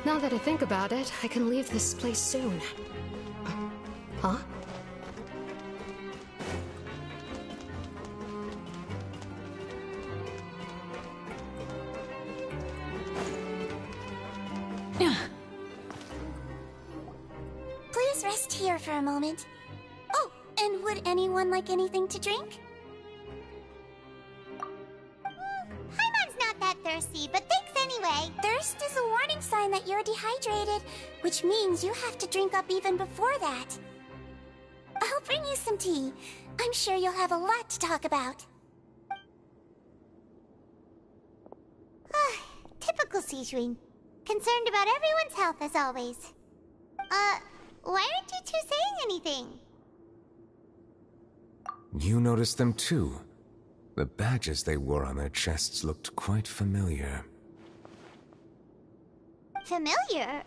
Now that I think about it, I can leave this place soon. Huh? Please rest here for a moment. Oh, and would anyone like anything to drink? Paimon's not that thirsty, but thanks anyway. Thirst is a warning sign that you're dehydrated, which means you have to drink up even before that. I'll bring you some tea. I'm sure you'll have a lot to talk about. Typical Sijun. Concerned about everyone's health as always. Why aren't you two saying anything? You noticed them too. The badges they wore on their chests looked quite familiar. Familiar?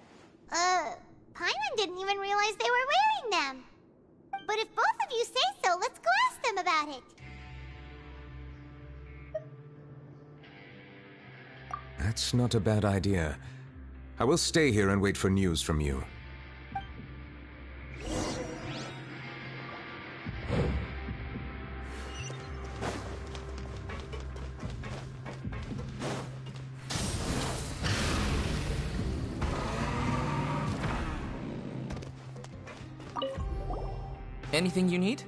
Paimon didn't even realize they were wearing them. But if both of you say so, let's go ask them about it. That's not a bad idea. I will stay here and wait for news from you. Anything you need?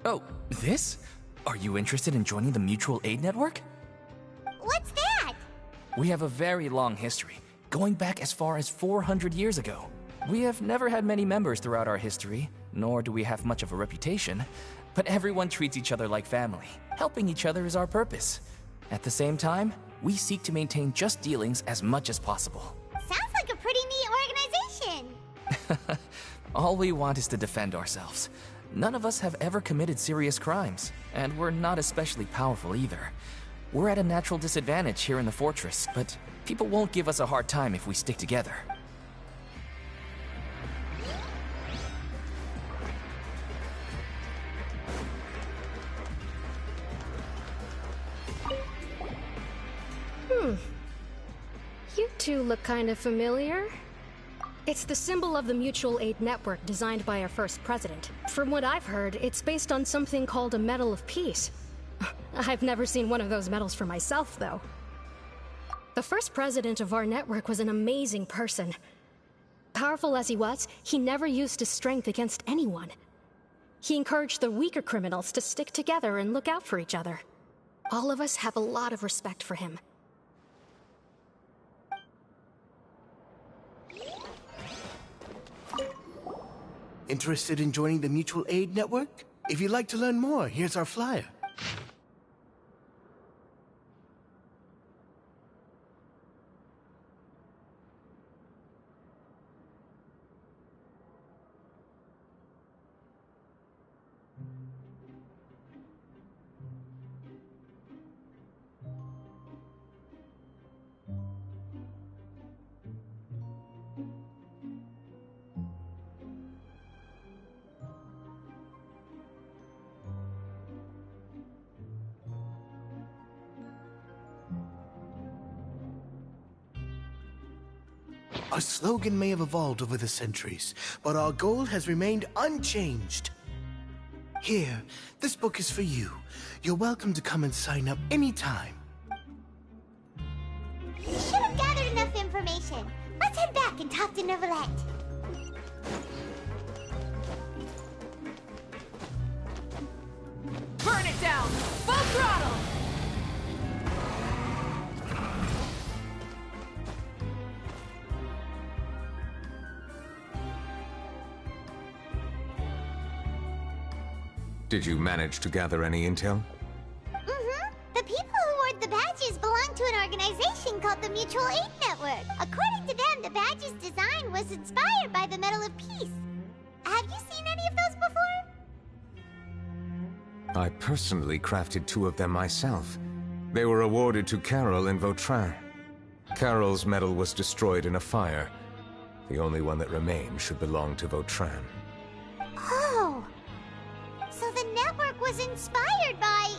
Oh, this? Are you interested in joining the Mutual Aid Network? What's that? We have a very long history, going back as far as 400 years ago. We have never had many members throughout our history, nor do we have much of a reputation, but everyone treats each other like family. Helping each other is our purpose. At the same time, we seek to maintain just dealings as much as possible. Sounds like a pretty neat organization. All we want is to defend ourselves. None of us have ever committed serious crimes, and we're not especially powerful either. We're at a natural disadvantage here in the fortress, but people won't give us a hard time if we stick together. You two look kind of familiar. It's the symbol of the Mutual Aid Network designed by our first president. From what I've heard, it's based on something called a Medal of Peace. I've never seen one of those medals for myself, though. The first president of our network was an amazing person. Powerful as he was, he never used his strength against anyone. He encouraged the weaker criminals to stick together and look out for each other. All of us have a lot of respect for him. Interested in joining the Mutual Aid Network? If you'd like to learn more, here's our flyer. Our slogan may have evolved over the centuries, but our goal has remained unchanged. Here, this book is for you. You're welcome to come and sign up anytime. We should have gathered enough information. Let's head back and talk to Neverlet. Burn it down! Full throttle! Did you manage to gather any intel? The people who wore the badges belong to an organization called the Mutual Aid Network. According to them, the badge's design was inspired by the Medal of Peace. Have you seen any of those before? I personally crafted 2 of them myself. They were awarded to Carol in Vautrin. Carol's medal was destroyed in a fire. The only one that remained should belong to Vautrin. Oh. So the network was inspired by...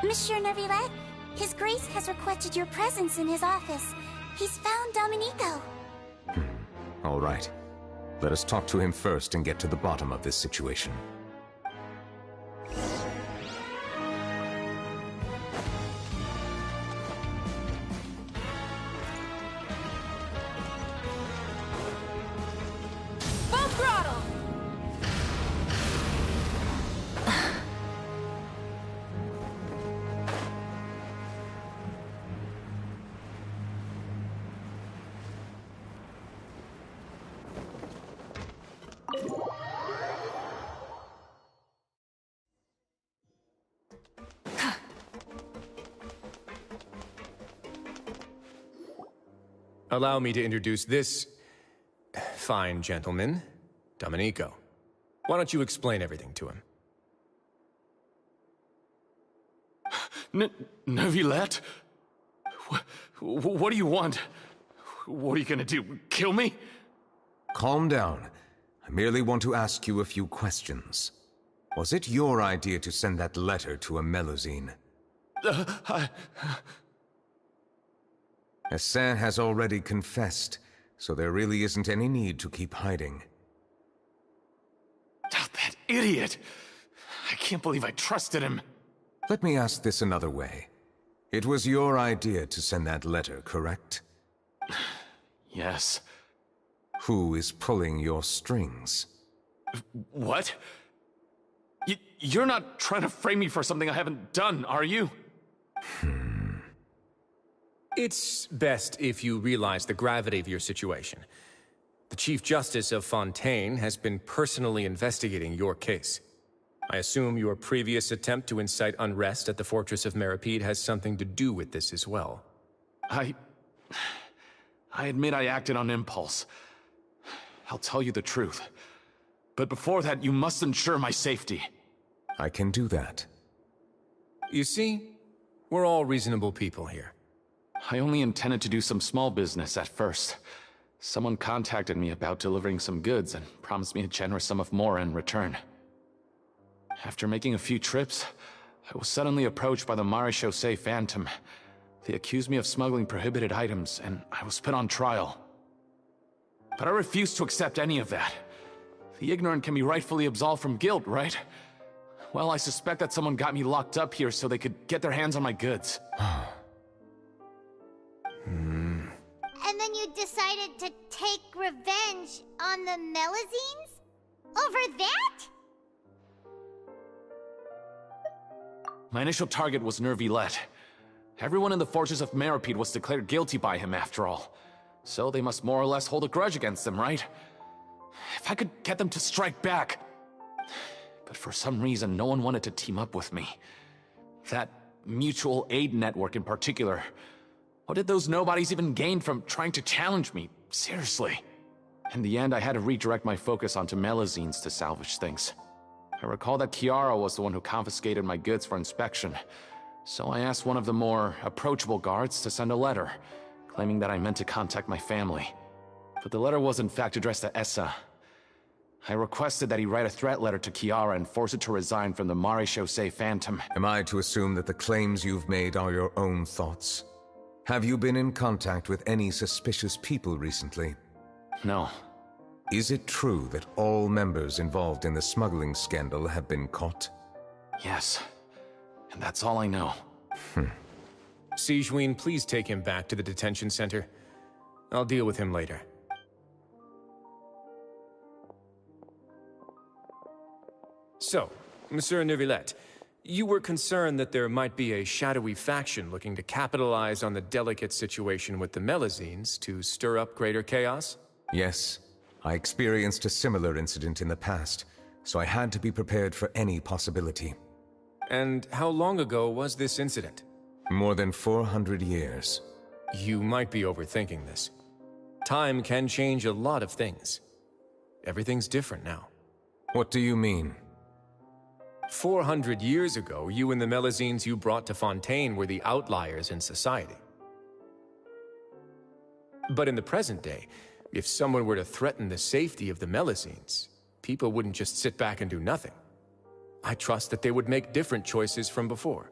Monsieur Neuvillette, His Grace has requested your presence in his office. He's found Domenico. All right. Let us talk to him first and get to the bottom of this situation. Full throttle! Allow me to introduce this fine gentleman, Domenico. Why don't you explain everything to him? Neuvillette? What do you want? What are you gonna do? Kill me? Calm down. I merely want to ask you a few questions. Was it your idea to send that letter to a Melusine? Hassan has already confessed, so there really isn't any need to keep hiding. Oh, that idiot! I can't believe I trusted him. Let me ask this another way. It was your idea to send that letter, correct? Yes. Who is pulling your strings? What? You're not trying to frame me for something I haven't done, are you? It's best if you realize the gravity of your situation. The Chief Justice of Fontaine has been personally investigating your case. I assume your previous attempt to incite unrest at the Fortress of Meripede has something to do with this as well. I admit I acted on impulse. I'll tell you the truth. But before that, you must ensure my safety. I can do that. You see, we're all reasonable people here. I only intended to do some small business at first. Someone contacted me about delivering some goods and promised me a generous sum of more in return. After making a few trips, I was suddenly approached by the Marechaussee Phantom. They accused me of smuggling prohibited items, and I was put on trial. But I refused to accept any of that. The ignorant can be rightfully absolved from guilt, right? Well, I suspect that someone got me locked up here so they could get their hands on my goods. And then you decided to take revenge on the Melusines? Over that? My initial target was Neuvillette. Everyone in the Fortress of Meripede was declared guilty by him, after all. So they must more or less hold a grudge against him, right? If I could get them to strike back... But for some reason, no one wanted to team up with me. That mutual aid network in particular. What did those nobodies even gain from trying to challenge me? Seriously. In the end, I had to redirect my focus onto Melusines to salvage things. I recall that Chiara was the one who confiscated my goods for inspection, so I asked one of the more approachable guards to send a letter, claiming that I meant to contact my family. But the letter was in fact addressed to Essa. I requested that he write a threat letter to Chiara and force it to resign from the Marechaussee Phantom. Am I to assume that the claims you've made are your own thoughts? Have you been in contact with any suspicious people recently? No. Is it true that all members involved in the smuggling scandal have been caught? Yes. And that's all I know. Sigewinne, please take him back to the detention center. I'll deal with him later. So, Monsieur Neuvillette, you were concerned that there might be a shadowy faction looking to capitalize on the delicate situation with the Melusines to stir up greater chaos? Yes. I experienced a similar incident in the past, so I had to be prepared for any possibility. And how long ago was this incident? More than 400 years. You might be overthinking this. Time can change a lot of things. Everything's different now. What do you mean? 400 years ago, you and the Melusines you brought to Fontaine were the outliers in society. But in the present day, if someone were to threaten the safety of the Melusines, people wouldn't just sit back and do nothing. I trust that they would make different choices from before.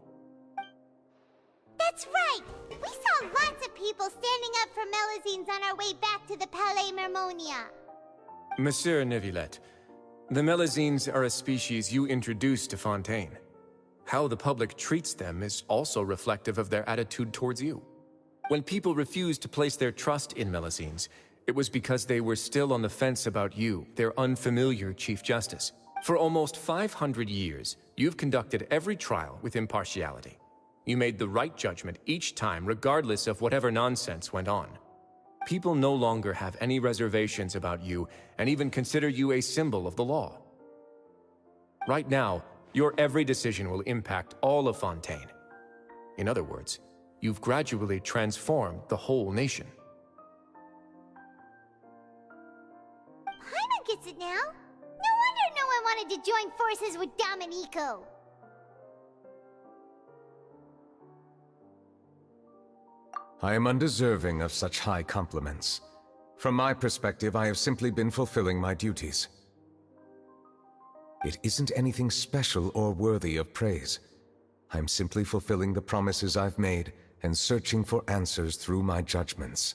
That's right! We saw lots of people people standing up for Melazines on our way back to the Palais Mermonia. Monsieur Neuvillette, the Melazines are a species you introduced to Fontaine. How the public treats them is also reflective of their attitude towards you. When people refused to place their trust in Melazines, it was because they were still on the fence about you, their unfamiliar Chief Justice. For almost 500 years, you've conducted every trial with impartiality. You made the right judgment each time, regardless of whatever nonsense went on. People no longer have any reservations about you, and even consider you a symbol of the law. Right now, your every decision will impact all of Fontaine. In other words, you've gradually transformed the whole nation. Paimon gets it now. No wonder no one wanted to join forces with Domenico. I am undeserving of such high compliments. From my perspective, I have simply been fulfilling my duties. It isn't anything special or worthy of praise. I'm simply fulfilling the promises I've made and searching for answers through my judgments.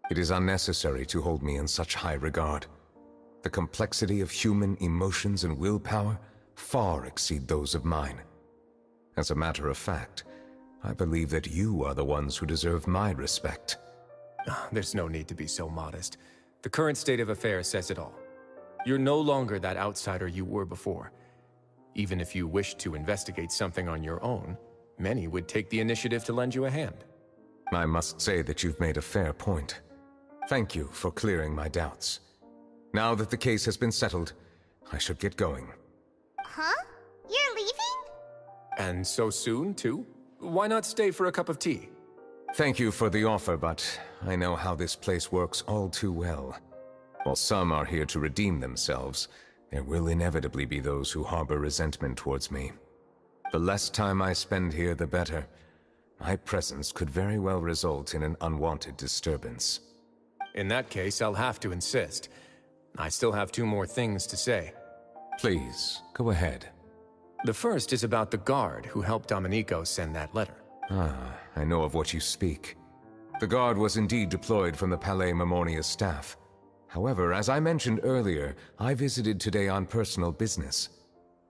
It is unnecessary to hold me in such high regard. The complexity of human emotions and willpower far exceed those of mine. As a matter of fact, I believe that you are the ones who deserve my respect. There's no need to be so modest. The current state of affairs says it all. You're no longer that outsider you were before. Even if you wished to investigate something on your own, many would take the initiative to lend you a hand. I must say that you've made a fair point. Thank you for clearing my doubts. Now that the case has been settled, I should get going. Huh? You're leaving? And so soon, too? Why not stay for a cup of tea? Thank you for the offer, but I know how this place works all too well. While some are here to redeem themselves, there will inevitably be those who harbor resentment towards me. The less time I spend here, the better. My presence could very well result in an unwanted disturbance. In that case, I'll have to insist. I still have 2 more things to say. Please, go ahead. The first is about the guard who helped Domenico send that letter. I know of what you speak. The guard was indeed deployed from the Palais Mermonia staff. However, as I mentioned earlier, I visited today on personal business.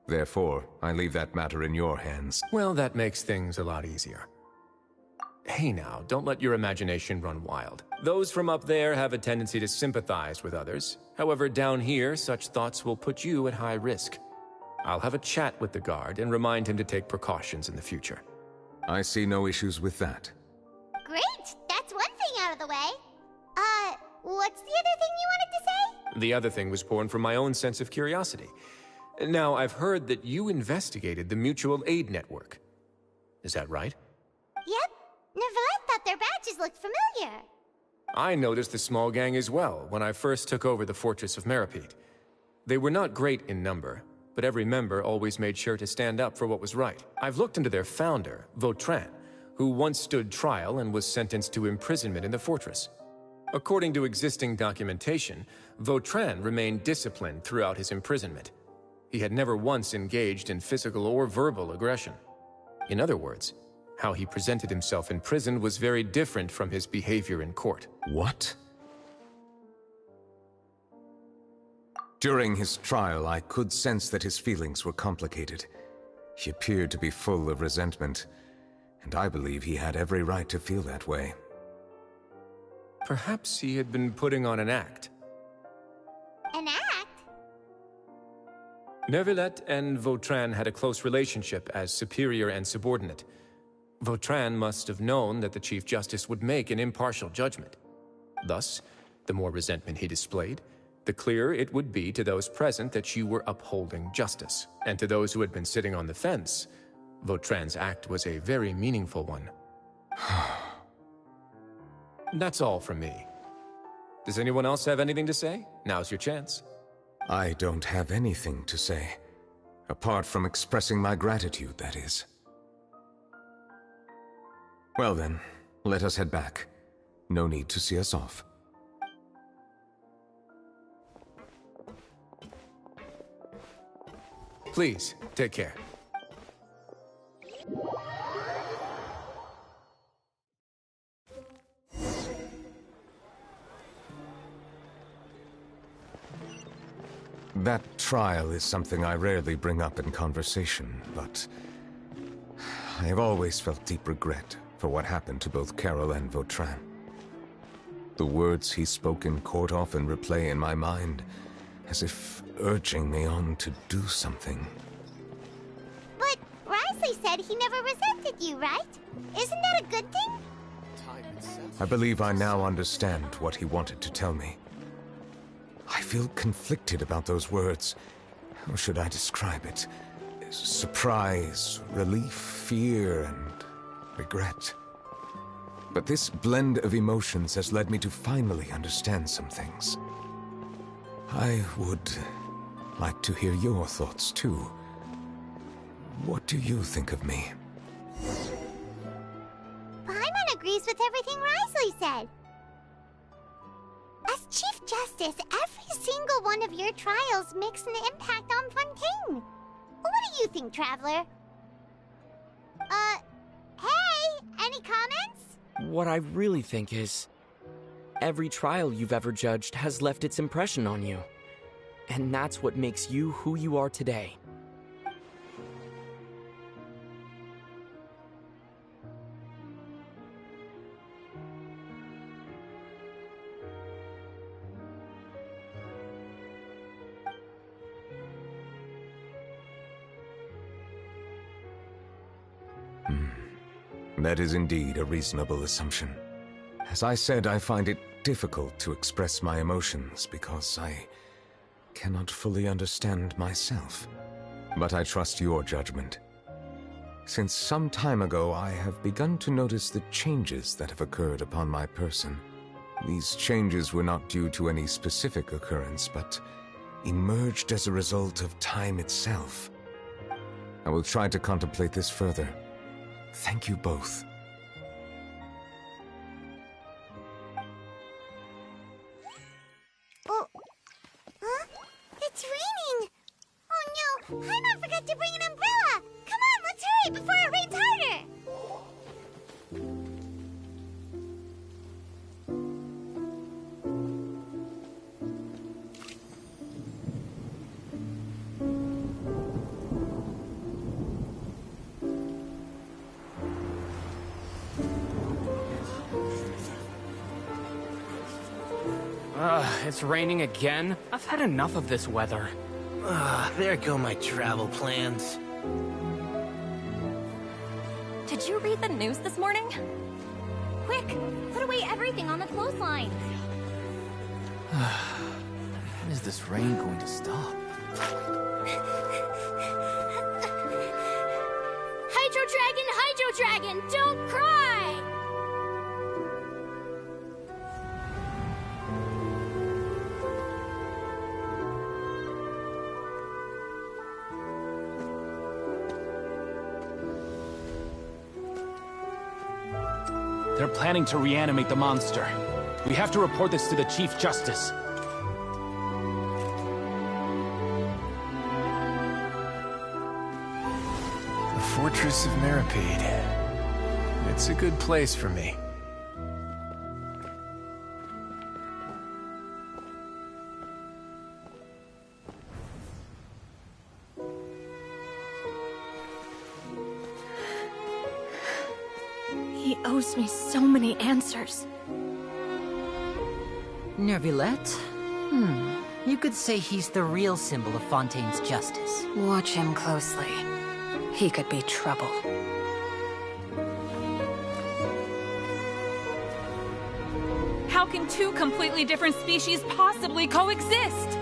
Therefore, I leave that matter in your hands. Well, that makes things a lot easier. Hey now, don't let your imagination run wild. Those from up there have a tendency to sympathize with others. However, down here, such thoughts will put you at high risk. I'll have a chat with the guard and remind him to take precautions in the future. I see no issues with that. Great! That's one thing out of the way. What's the other thing you wanted to say? The other thing was born from my own sense of curiosity. Now, I've heard that you investigated the mutual aid network. Is that right? Yep. Neuvillette thought their badges looked familiar. I noticed the small gang as well when I first took over the fortress of Meripede. They were not great in number, but every member always made sure to stand up for what was right. I've looked into their founder, Vautrin, who once stood trial and was sentenced to imprisonment in the fortress. According to existing documentation, Vautrin remained disciplined throughout his imprisonment. He had never once engaged in physical or verbal aggression. In other words, how he presented himself in prison was very different from his behavior in court. What? During his trial, I could sense that his feelings were complicated. He appeared to be full of resentment, and I believe he had every right to feel that way. Perhaps he had been putting on an act. An act? Neuvillette and Vautrin had a close relationship as superior and subordinate. Vautrin must have known that the Chief Justice would make an impartial judgment. Thus, the more resentment he displayed, the clearer it would be to those present that you were upholding justice. And to those who had been sitting on the fence, Vautrin's act was a very meaningful one. That's all from me. Does anyone else have anything to say? Now's your chance. I don't have anything to say. Apart from expressing my gratitude, that is. Well then, let us head back. No need to see us off. Please, take care. trial is something I rarely bring up in conversation, but I have always felt deep regret for what happened to both Carol and Vautrin. The words he spoke in court often replay in my mind, as if urging me on to do something. But Risley said he never resented you, right? Isn't that a good thing? I believe I now understand what he wanted to tell me. I feel conflicted about those words. How should I describe it? Surprise, relief, fear, and regret. But this blend of emotions has led me to finally understand some things. I would like to hear your thoughts, too. What do you think of me? Paimon agrees with everything Risley said. As Chief Justice, every single one of your trials makes an impact on Fontaine. What do you think, Traveler? Hey, any comments? What I really think is, every trial you've ever judged has left its impression on you. And that's what makes you who you are today. That is indeed a reasonable assumption. As I said, I find it difficult to express my emotions because I cannot fully understand myself. But I trust your judgment. Since some time ago, I have begun to notice the changes that have occurred upon my person. These changes were not due to any specific occurrence, but emerged as a result of time itself. I will try to contemplate this further. Thank you both. Oh, huh? It's raining! Oh no, Hyrdro forgot to bring an umbrella! Come on, let's hurry before it rains harder! It's raining again? I've had enough of this weather. There go my travel plans. Did you read the news this morning? Quick, put away everything on the clothesline. When is this rain going to stop? Hydro Dragon, don't cry! They're planning to reanimate the monster. We have to report this to the Chief Justice. The Fortress of Meropide. It's a good place for me. He owes me so many answers. Neuvillette? You could say he's the real symbol of Fontaine's justice. Watch him closely. He could be trouble. How can two completely different species possibly coexist?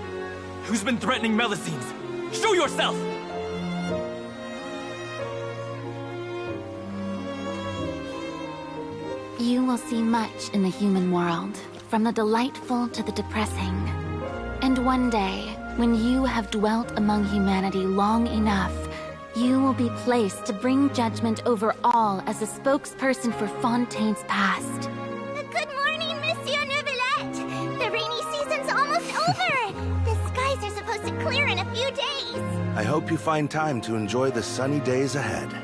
Who's been threatening Melusines? Show yourself! You will see much in the human world, from the delightful to the depressing. And one day, when you have dwelt among humanity long enough, you will be placed to bring judgment over all as a spokesperson for Fontaine's past. Good morning, Monsieur Neuvillette! The rainy season's almost over! The skies are supposed to clear in a few days! I hope you find time to enjoy the sunny days ahead.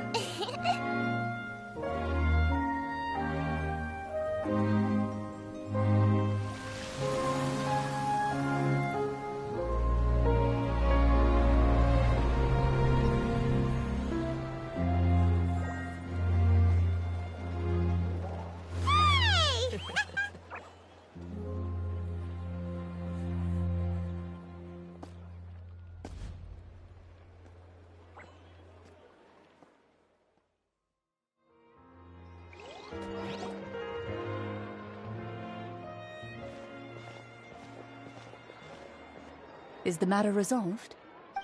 Is the matter resolved?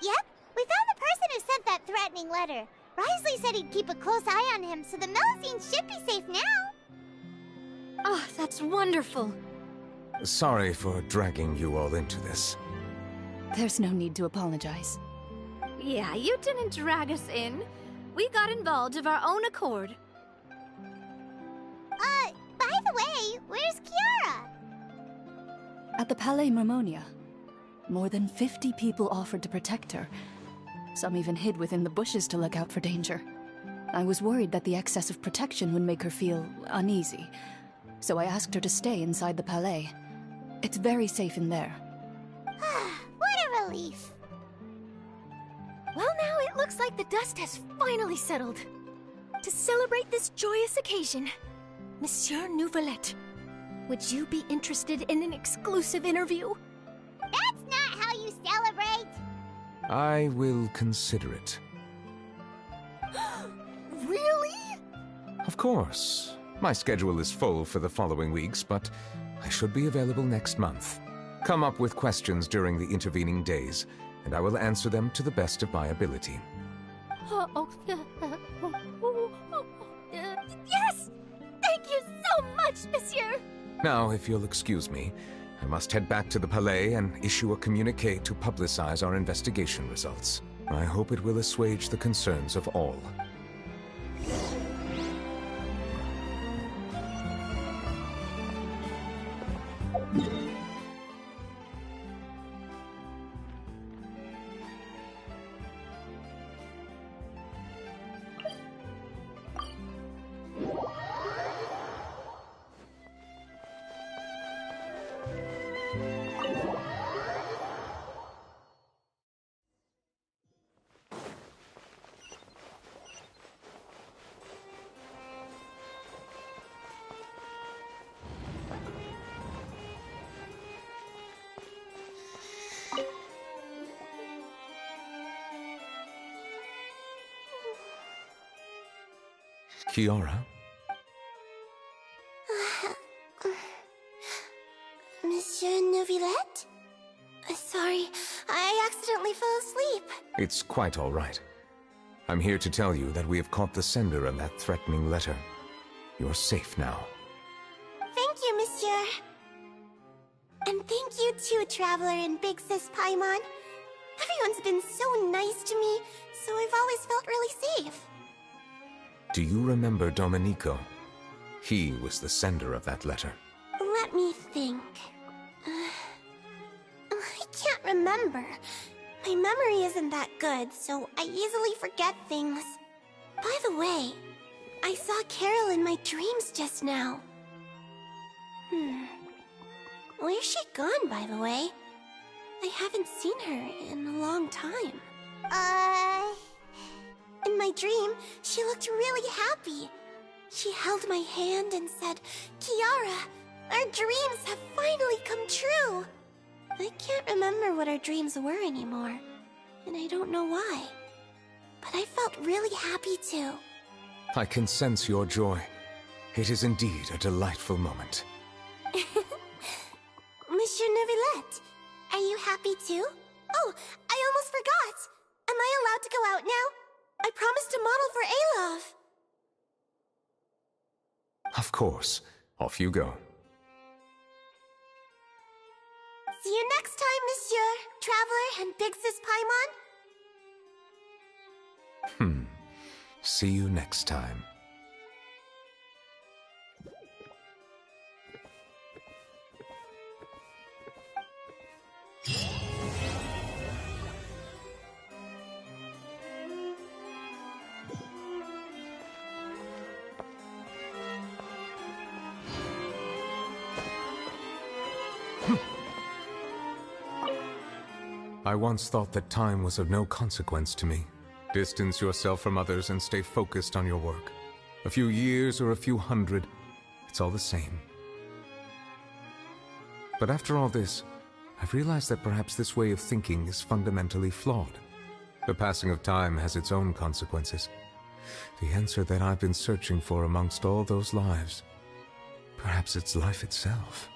Yep, we found the person who sent that threatening letter. Risley said he'd keep a close eye on him, so the Melusine should be safe now. Oh, that's wonderful. Sorry for dragging you all into this. There's no need to apologize. Yeah, you didn't drag us in. We got involved of our own accord. By the way, where's Kiara? At the Palais Mermonia, more than 50 people offered to protect her. Some even hid within the bushes to look out for danger. I was worried that the excess of protection would make her feel uneasy, so I asked her to stay inside the Palais. It's very safe in there. What a relief. Well, now it looks like the dust has finally settled. To celebrate this joyous occasion, Monsieur Nouvelette, would you be interested in an exclusive interview? That's not how you celebrate. I will consider it. Really? Of course. My schedule is full for the following weeks, but I should be available next month. Come up with questions during the intervening days, and I will answer them to the best of my ability. Yes! Thank you so much, Monsieur! Now, if you'll excuse me, I must head back to the Palais and issue a communiqué to publicize our investigation results. I hope it will assuage the concerns of all. Kiara? Monsieur Nouvelette? Sorry, I accidentally fell asleep. It's quite all right. I'm here to tell you that we have caught the sender of that threatening letter. You're safe now. Thank you, Monsieur. And thank you too, Traveler and Big Sis Paimon. Everyone's been so nice to me, so I've always felt really safe. Do you remember Domenico? He was the sender of that letter. Let me think. I can't remember. My memory isn't that good, so I easily forget things. By the way, I saw Carol in my dreams just now. Where's she gone, by the way? I haven't seen her in a long time. In my dream, she looked really happy. She held my hand and said, "Kiara, our dreams have finally come true." I can't remember what our dreams were anymore, and I don't know why. But I felt really happy too. I can sense your joy. It is indeed a delightful moment. Monsieur Nouvelette, are you happy too? Oh, I almost forgot. Am I allowed to go out now? I promised to model for Alov. Of course. Off you go. See you next time, Monsieur, Traveler, and Big Sis Paimon. See you next time. I once thought that time was of no consequence to me. Distance yourself from others and stay focused on your work. A few years or a few hundred, it's all the same. But after all this, I've realized that perhaps this way of thinking is fundamentally flawed. The passing of time has its own consequences. The answer that I've been searching for amongst all those lives, perhaps it's life itself.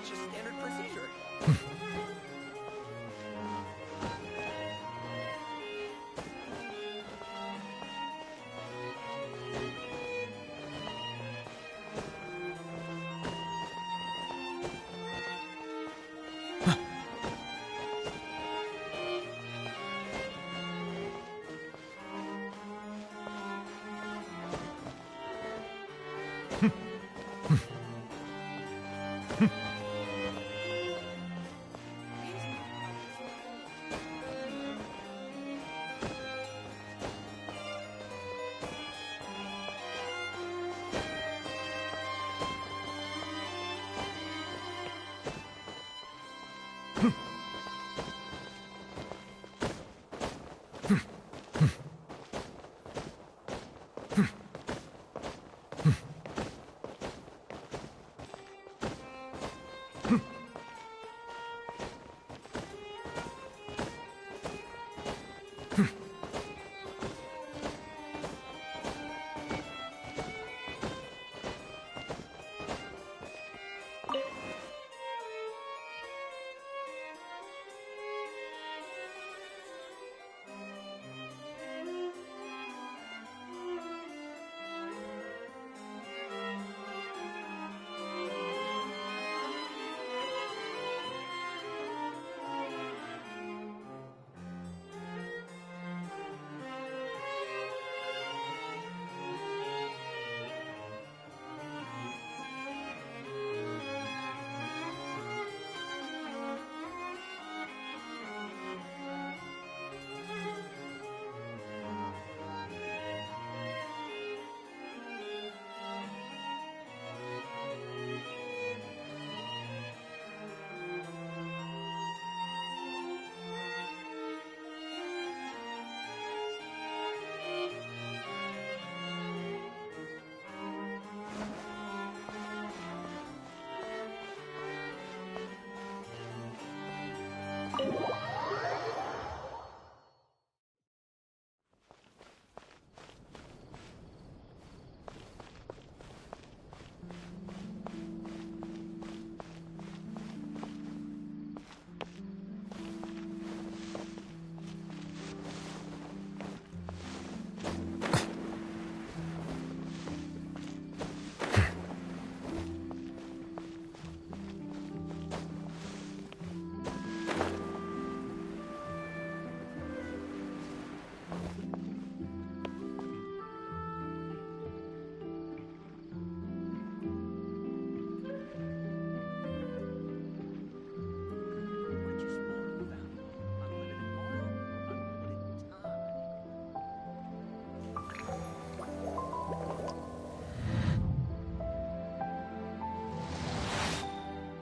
It's just standard procedure. Hmm.